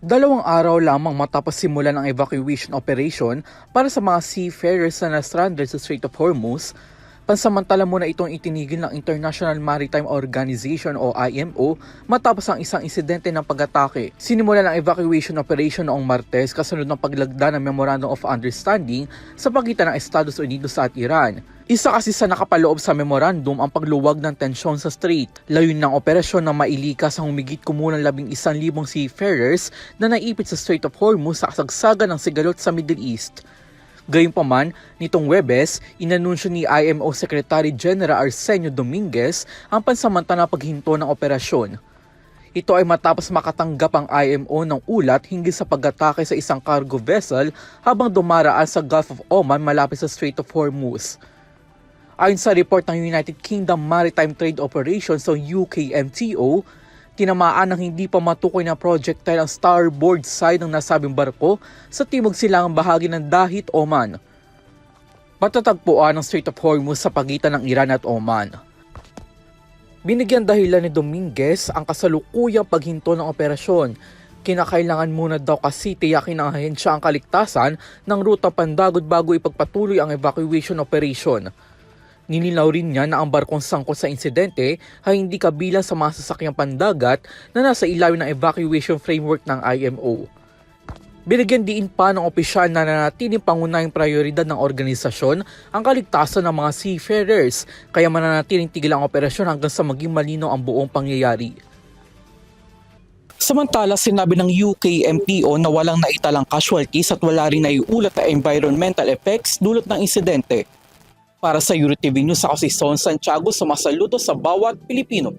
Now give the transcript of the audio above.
Dalawang araw lamang matapos simulan ang evacuation operation para sa mga seafarers na na-stranded sa Strait of Hormuz, pansamantala muna itong itinigil ng International Maritime Organization o IMO matapos ang isang insidente ng pag-atake. Sinimulan ang evacuation operation noong Martes kasunod ng paglagda ng Memorandum of Understanding sa pagitan ng Estados Unidos at Iran. Isa kasi sa nakapaloob sa memorandum ang pagluwag ng tensyon sa strait. Layunin ng operasyon na mailikas ang humigit kumulang 11,000 seafarers na naipit sa Strait of Hormuz sa kasagsagan ng sigalot sa Middle East. Gayunpaman, nitong Huwebes, inanunsyo ni IMO Secretary General Arsenio Dominguez ang pansamantalang paghinto ng operasyon. Ito ay matapos makatanggap ang IMO ng ulat hinggil sa pag-atake sa isang cargo vessel habang dumaraan sa Gulf of Oman malapit sa Strait of Hormuz. Ayon sa report ng United Kingdom Maritime Trade Operations o UKMTO, tinamaan ng hindi pa matukoy na projectile ang starboard side ng nasabing barko sa timog silangang bahagi ng Dahit, Oman. Matatagpuan ang Strait of Hormuz sa pagitan ng Iran at Oman. Binigyan dahilan ni Dominguez ang kasalukuyang paghinto ng operasyon. Kinakailangan muna daw kasi tiyakin ng ahensya ang kaligtasan ng ruta pandagod bago ipagpatuloy ang evacuation operation. Nilinaw rin niya na ang barkong sangkot sa insidente ay hindi kabilang sa mga sasakyang pandagat na nasa ilalim ng evacuation framework ng IMO. Binigyan diin pa ng opisyal na nanatiling pangunahing prioridad ng organisasyon ang kaligtasan ng mga seafarers, kaya mananatiling tigil ang operasyon hanggang sa maging malinaw ang buong pangyayari. Samantala, sinabi ng UKMPO na walang naitalang casualties at wala rin naiulat na environmental effects dulot ng insidente. Para sa EuroTV News, ako si Son Santiago, sumasaludo sa bawat Pilipino.